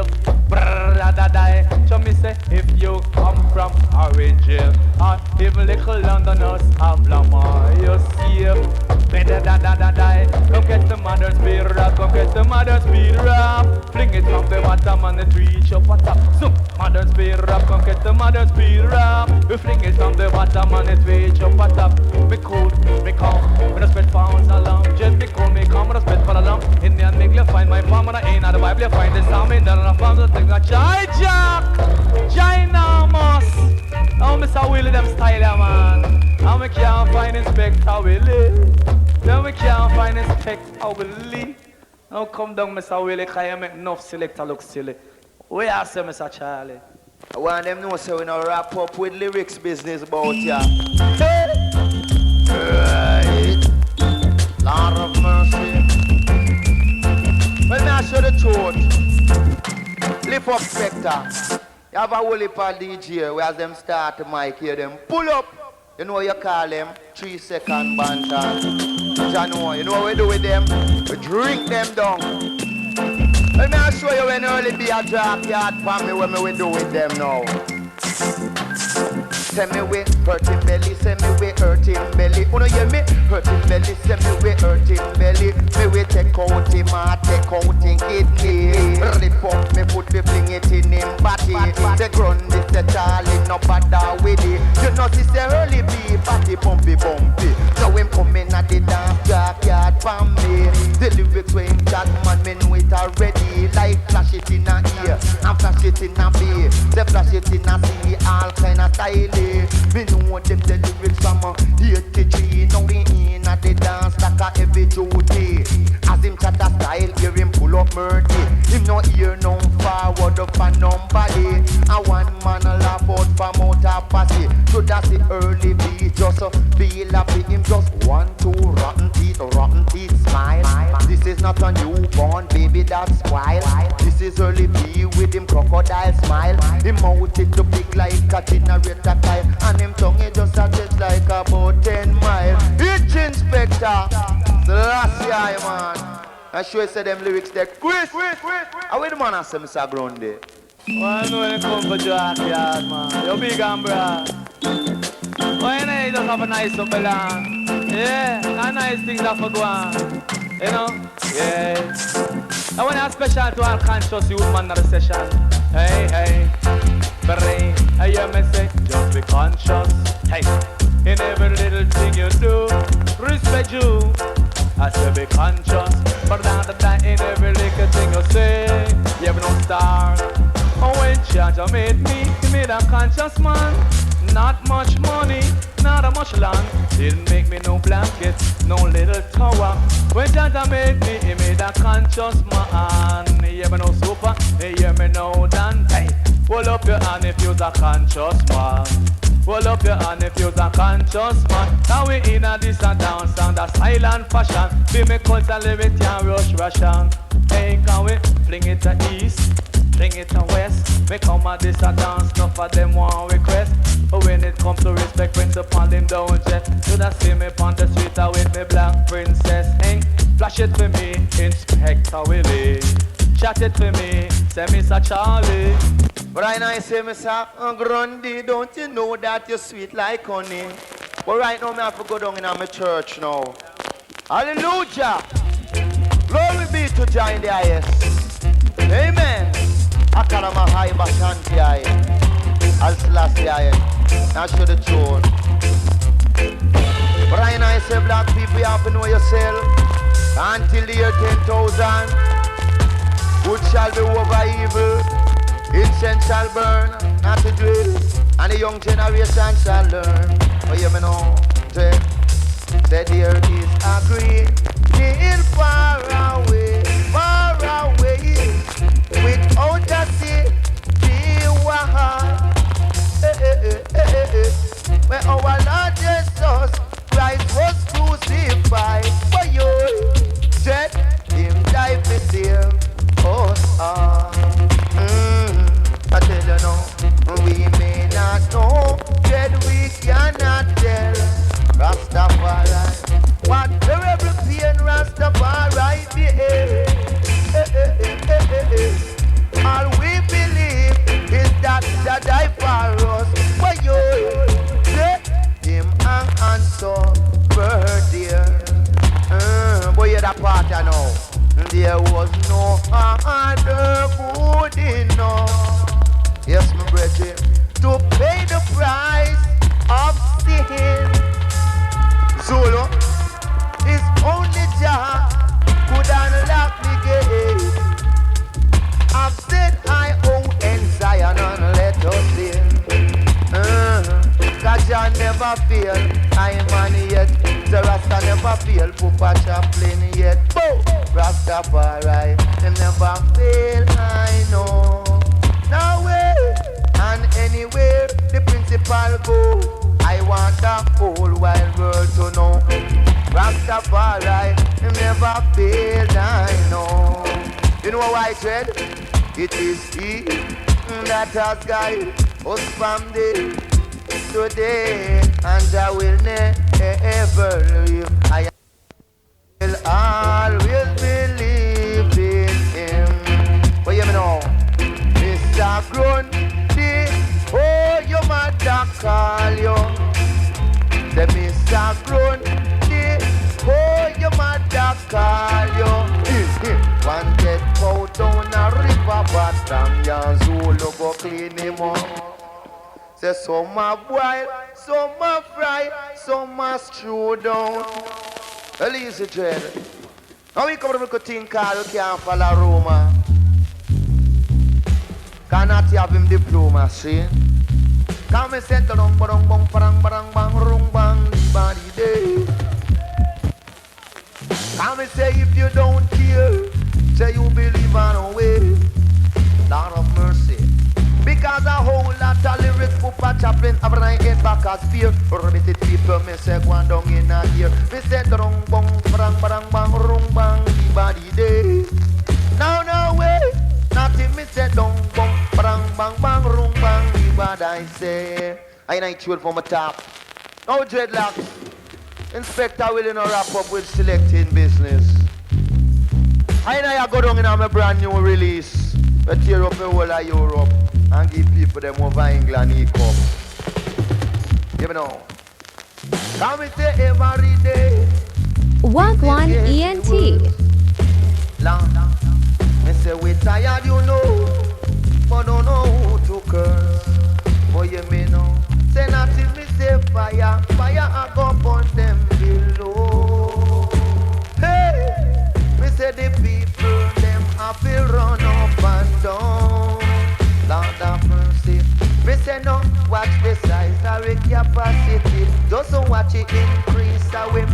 brother. So me say if you come from Origin or even little Londoners have Lamar, you see better die. Come get the mother's beer up, come get the mother's beer up. Fling it from the bottom and it reach up at top. So mother's beer up, come get the mother's beer up. We fling it from the bottom and it reach up at top. Me cool, me calm, when I spend pounds along. Just me cool, me calm, when I spend for along. In the Negril, find my palm, and I ain't out of the Bible. You find the psalm in there, and I found the thing that Jai Jack, Ginormous. Oh, Mr. Willie, them style, man. And we can't find Inspector Willie. Then we can't find Inspector Willie. Now come down, Mr. Willie, because you make enough Selector look silly. We are say, Mr. Charlie. I want them know so we not wrap up with lyrics business about ya. Right. Lord of mercy. When I show the truth, lift up Spectre. You have a whole heap of DJ where them start the mic, hear them pull up. You know what you call them? 3-second banter. You know what we do with them? We drink them down. Let me show you when early be a drop yard for me what we do with them now. Send me with hurting belly, send me with hurting belly. You know hear me? Hurting belly, send me with hurting belly. Me we take out him, take out him kidney. Rip up me foot, me fling it in him body. The Grundy, the Charlie, no bother with it. You know see say early be party bumpy. So him coming at the dance backyard for me. The lyrics when him chat man, me know it already. Like flash it in a ear, and flash it in a B. They flash it in a C, all kind of style. Me know them the lyrics from 83. Now we in at the dance like a heavy duty. As him chat a style, hear him pull up murky. Him no ear no forward up and nobody. And one man a laugh out from out a passy. So that's the early beat, just feel happy. Him just 1, 2, rotten teeth smile. This is not a newborn baby that's wild. This is early B with him crocodile smile. Him mouth it too big like a generator tile. And him tongue it just a stretch like about 10 miles. It's Inspector the last year, man. I sure say them lyrics there. Quick. I wait the man and say Mr. Grundy. Well, I know when you come for Jah yard, man. You're big and broad. Why you just have a nice upper land? Yeah, and nice things that for go on. You know? Yeah. I want to special to all conscious youth man of the session. Hey. Brain, I hear me say, just be conscious. Hey, in every little thing you do, respect you. I say be conscious, but down the time in every little thing you say, you have no star. Oh, when Jah made me, he made a conscious man. Not much money, not a much land. Didn't make me no blanket, no little tower. When Janta made me, he made a conscious man. He hear me no super, he hear me no dan. Hey, hold up your hand if you're a conscious man. Hold up your hand if you're a conscious man. Now we in a this a dance and a silent fashion. Be me culture live it and rush Russian. Hey, can we fling it to east, fling it to west? Me come at this a dance, enough of them want request. But when it comes to respect, Principal him don't jet. Should I see me on the street with me black princess? Hey, flash it for me, Inspector Willie. Chat it for me, say Mr. Charlie. But right now I say, Mr. Grundy, don't you know that you're sweet like honey? But right now I have to go down in my church now. Hallelujah! Glory be to Jah in the highest. Amen. Akalama high bashanti high. Al Selassie high. Now show the tune. But right now I say, black people, you have to know yourself. Until the year 10,000, good shall be over evil. Incense shall burn, not to drill, and the young generation shall learn. Oh, you me know, say there is a green hill far away, without a city wall. Where our Lord Jesus Christ was crucified, for you, said him die for save us all. I tell you now, we may not know, yet we cannot tell. Rastafari, what terrible pain Rastafari behave. All we believe is that Jah died for us. For you, let him and so dear. Boy, you're that part I know. There was no other good enough. Yes, my brethren, to pay the price of sin. Zulu is only Jah could unlock the gate. I've said I owe in Zion and let us in. Cause Jah never fail, I am on yet. The Rasta never fail, Papa Chaplin yet. Boom! Rastafari, they never fail, I know. Now way and anywhere the principal go, I want the whole wide world to know. Rastafari, they never fail, I know. You know why I said? It is he that has guided us from day to day, and I will never leave. I will always believe in him. But you know, Jah Grundy, oh, your mother call you. The Mr. Grundy, oh, your mother call you. One get out down a river bottom, your Zulu go clean him up. Say some are boiled, some are fried, some are stewed down. Well, easy, dread. Now we come to make a thing called we can't follow Roma. Cannot have him diplomacy. Come and set the long barang bang parang barang bang rung bang body day. Come and say if you don't care, say you believe on a way. Lord of mercy. Because a whole lot of lyrics Papa Chaplin have an head back as fear. Remitted people me say go on down in a year. Me say the rung bang parang barang bang rung bang body day. Now no way. Nothing me say dong bong bang bang bang rung bang what I say. I ain't chewed from the top. No dreadlocks. Inspector Willie no wrap up with selecting business. I go down in my brand new release. We tear up the whole of Europe and give people them over England e-cup. You know. Come and say every day. Wagwan ENT. Long. Me say we tired, you know, but don't know who to curse. Boy, you me know. Say nothing, me say fire, fire I go burn them below. Hey, me say the people them have to run up and down. Lord have mercy. Me say no, watch the size of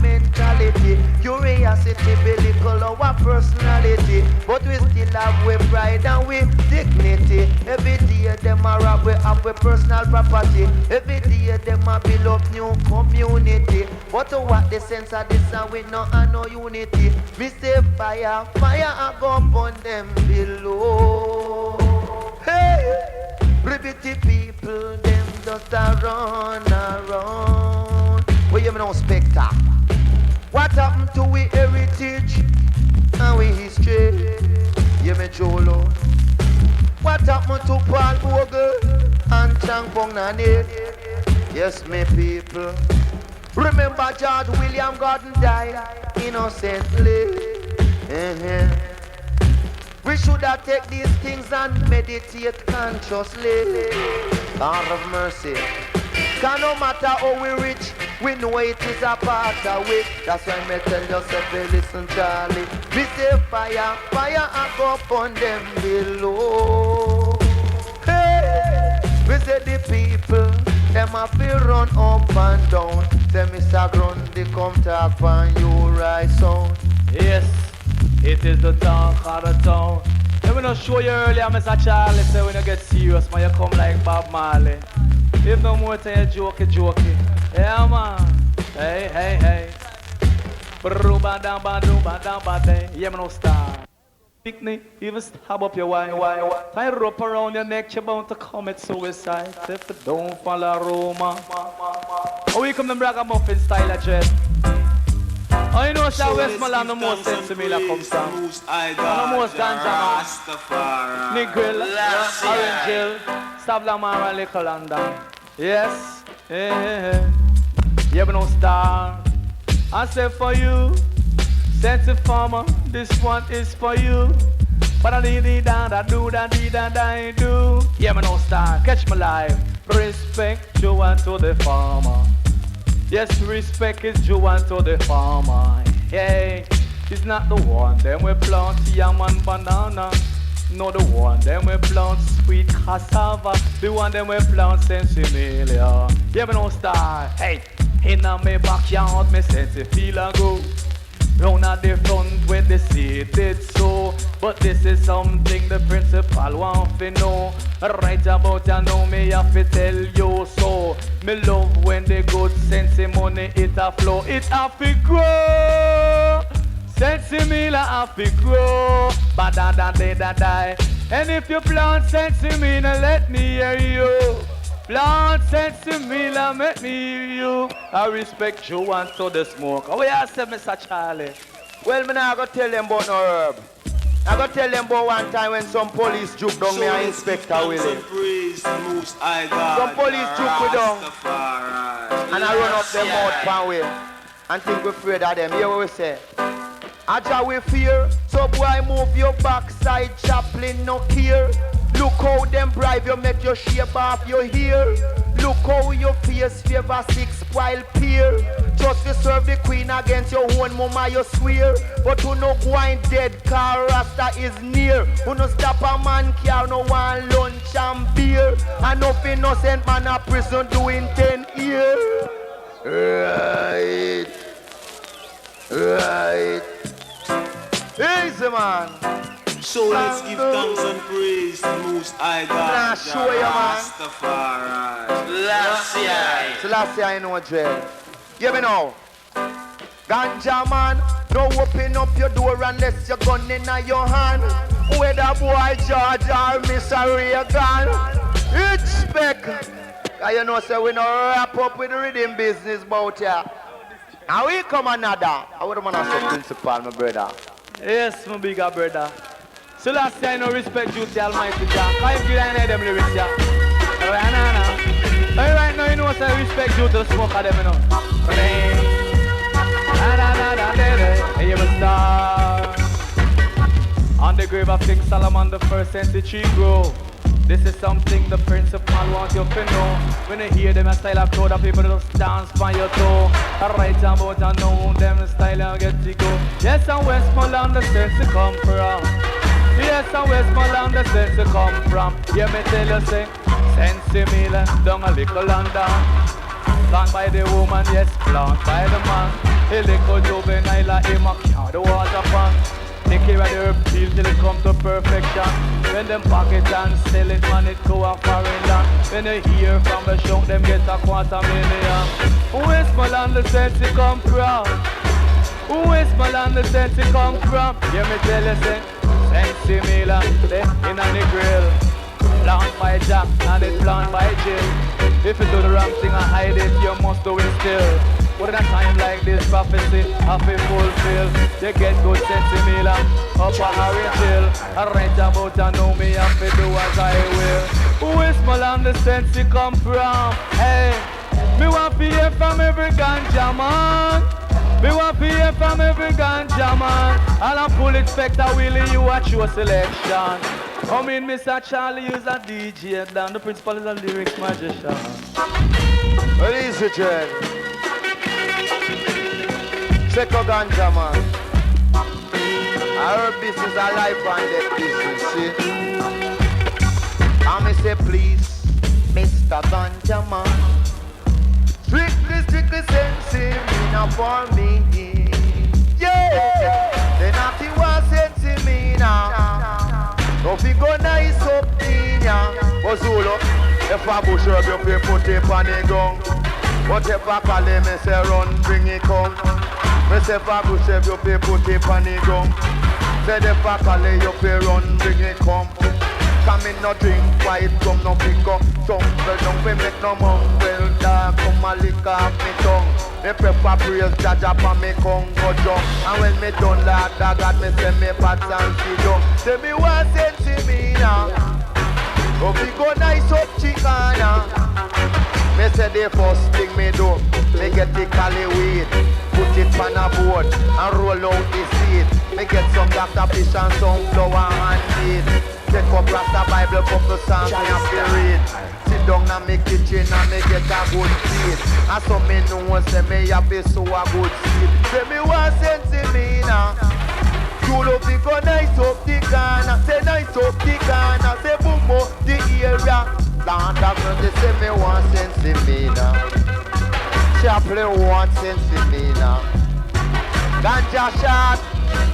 mentality. Curiosity belittle our personality, but we still have we pride and we dignity. Every day them a rob we have we personal property. Every day them a build up new community. But to what the sense of this and we no have no unity. We say fire, fire a go upon them below. Hey, primitive people them just a run around. Well, you know, Spectre. What happened to we heritage and we history? You me Jolo. What happened to Paul Bogle and Chang Pong Nane? Yes, me people. Remember George William Gordon died innocently. We should have take these things and meditate consciously. God of mercy. Cause no matter how we rich, we know it is a part of it. That's why me tell yourself, hey, listen Charlie. We say fire, fire and go upon them below. Hey, we say the people, them a feel run up and down. Say Mr. Grundy come talk on you right sound. Yes, it is the talk of the town. Let me not show you earlier, Mr. Charlie, say when you get serious, man, you come like Bob Marley. If no more time, jokey. Yeah, man. Hey, hey, hey. Yeah, man, no start. Picnic, even stab up your wine. Tie a rope around your neck, you're bound to commit suicide. If you don't follow Roma. Oh, we come to Ragamuffin style of dress. Oh, you know, so Westmoreland, the most sense to me that comes from. And the most Dancehall, Negril, Orange Hill, Stablamar and Lyrical London. Yes, yeah. You have no star. I say for you, sense farmer, this one is for you. But I need that, I do that, I do. Yeah, me no star, catch my life. Respect you and to the farmer. Yes, respect is due unto the farmer. Hey, it's not the one, them we plant yam and banana. No, the one, them we plant sweet cassava. The one, them we plant sensimilia. Yeah, me no star. Hey, in my backyard, me sense it feel a go. Round at the front where the seed did so. But this is something the principal want to know. Right about you know me have to tell you so. Me love when the good sense money it a flow. It have to grow. Sense me la have to grow. Ba-da-da-da-da-da. And if you plant sense me, let me hear you. Plant sense me, let me hear you. I respect you and so the smoke. Oh, yeah, say, Mr. Charlie. Well, me now go tell them about no herb. I go tell them about one time when some police juke down me and Inspector Willie. Some police juke me down. And I run up them mouth pan way. And think we afraid of them. Hear what we say? Aja we fear. So boy move your backside. Chaplin no care. Look how them bribe you, make your shape off your hair. Look how your face favor 6 while peer. Just to serve the queen against your own mama, you swear. But who no going dead, car Rasta is near. Who no stop a man car, no one lunch and beer. And no innocent man a prison doing 10 years. Right. Easy man. So let's give thanks and praise to Most High God. Show you, man. Rastafari. Selassie, I know jail. Give me now. Ganja man, no open up your door unless your gun in your hand. Whether boy George or Mr. Reagan, expect. Cause you know, say we no wrap up with the rhythm business about here. Now we come another. I would want to say principal, my brother. Yes, my bigger brother. So last time, I respect you, the Almighty Jah. I feel I need them lyrics, yeah. Right now, you know what I respect you to the smoke of them, you know. Hey, you a star. On the grave of King Solomon, the first century grow. This is something the principal wants you to know. When you hear them, a style of crowd of people just dance by your toe. Right about I know them style and get to go. Yes, and Westmoreland, the sense to come from. Yes, and Westmoreland, the sense to come from. Hear me tell you, say, sense me down a little London. Plant by the woman, yes, plant by the man. A little juvenile like him, a count the water pan. Take care of the herb field till it come to perfection. When them pocket and sell it, man, it go a foreign land. When you hear from the show, them get a $250,000. Westmoreland, the sense it come from. Westmoreland, the sense it come from. Hear me tell you, say, Sensi Mila, in a Negril. Plant by Jack and it plant by Jill. If you do the wrong thing and hide it, you must do it still. But in a time like this, prophecy have been fulfilled. You get good Sensi Mila, up a Orange Hill. I write about and know me have to do as I will. Westmoreland, the Sensi come from. Hey, me want to hear from every ganja man. Me want to hear from every ganja man. And I pull Inspector Willie, you watch your selection. Come in, Mr. Charlie is a DJ, down the principal is a lyrics magician. Ladies and gentlemen, Seko ganja man. Our business is a life and death business, see? And me say please, Mr. Ganja man. Strictly sensing me now for me. Yeah, the naughty was sensing me now. No fi go nice up in ya. But Zulu, if I bush up you fi put it on the ground. But if I call him, me say run, bring it come. Me say if I bush up you fi put it on the ground. Say if I call him, you fi run, bring it come. Come in no drink, white come no pick up. Tumble down, we make no mumble. Dog, come a lick off me tongue. Me prefer praise Jah Jah for me Congo jump. And when me done that, God me say me pats and sit down. Say me want sense me now. Oh, we go nice up chicana. Me say the first thing me do, me get the cali weed, put it on a board and roll out the seed. Me get some Dr. Fish and some flour and meat. Take up Rasta Bible, couple songs me have to read. Sit down in me kitchen and me get a good seed. And so me know say me have to sow a good seed. Say me want sense in me now. You love to go nice up the corner. Say nice up the corner. Say boom up the area. Lord have mercy, say me want sense in me now. Chaplin want sense in me now. Ganja shot.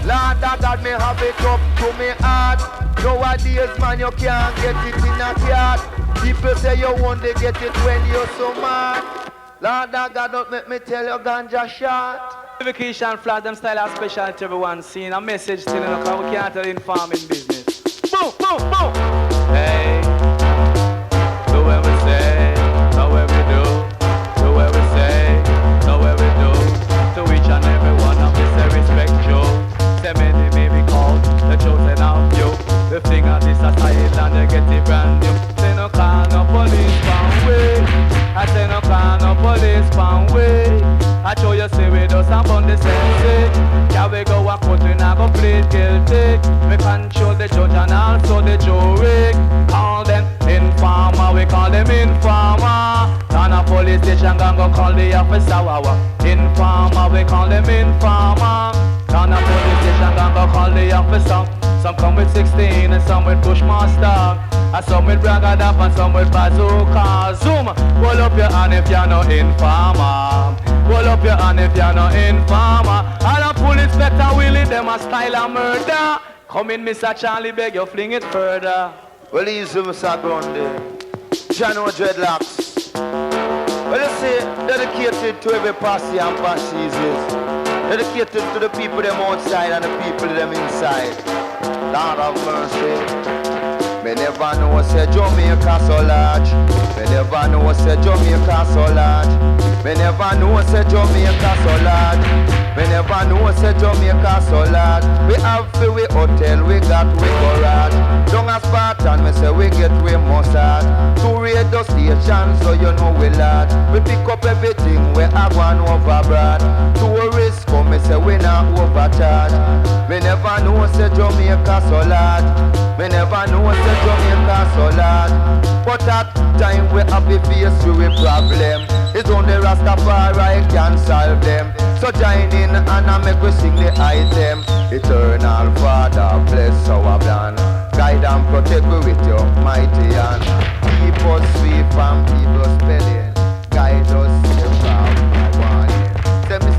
Lord God, me have it up to me heart. Nowadays, man, you can't get it in a yard. People say you want to get it when you're so mad. Lord God, don't make me tell you ganja shot. Vacation flat, them style are special to everyone. Seeing a message still in the car, we can't tell in farming business. Boom, boom, boom. Hey, do what we say, do what we do. Do what we say, do what we do. To each and every one of us, say respect you. Say many may be called the chosen of you. The thing of this society and they get it brand new. Say no call no police pound way. I say no call no police pound way. I show you say we do some on the sense. Yeah we go a court we not go plead guilty. We control the judge and also the jury. Call them informer, we call them informer. Down a police station gonna go call the officer. Informer, we call them informer. Down a police station gonna go call the officer. Some come with 16 and some with Bushmaster. And some with Bragadap and some with Bazooka. Zoom, hold up your hand if you're no informer. Hold up your hand if you're no informer. And a pull Inspector Willie, them a style of murder. Come in, Mr. Charlie, beg you, fling it further. Well, easy, Mr. Grundy. Jano dreadlocks. Well, you see, dedicated to every posse and posses. Dedicated to the people them outside and the people them inside. Lord of mercy. Me never know say Jamaica so large. Me never know say Jamaica so large. Me never know say Jamaica so large. Me never know say Jamaica so large. We have fi we hotel, we got we garage. Down a Spartan, me say we get we Mossad. Two radio stations, so you know we large. We pick up everything we have one over broad. Tourists come, me say we not overcharge. Me never know say Jamaica so large. Me never know say Jamaica so large. But at time we have to face with a problem. It's only Rastafari can solve them. So join in and I make we sing the item. Eternal Father, bless our plan. Guide and protect we with your mighty hand. Keep us free from people's spelling. Guide us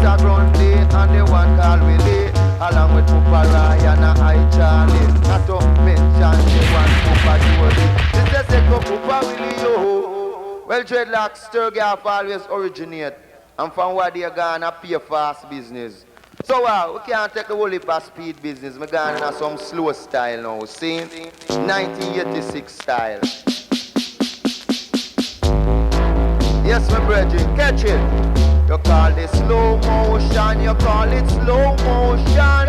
Mr. Grundy and the one called Willie, along with Papa Ryan and I Charlie. Not to mention the one Papa Jody. This is the Papa Willie, yo. Well, dreadlocks, Sturgav always originate. And from what they're gonna pay fast business. So we can't take the whole heap of speed business. We're going in some slow style now. See? 1986 style. Yes, my brethren, catch it. You call it slow motion, you call it slow motion.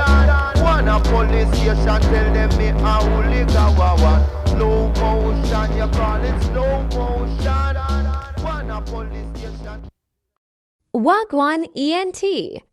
Wanna police station, tell them me a hooligan wawa. Slow motion, you call it slow motion. Wanna police station. Wagwan ENT.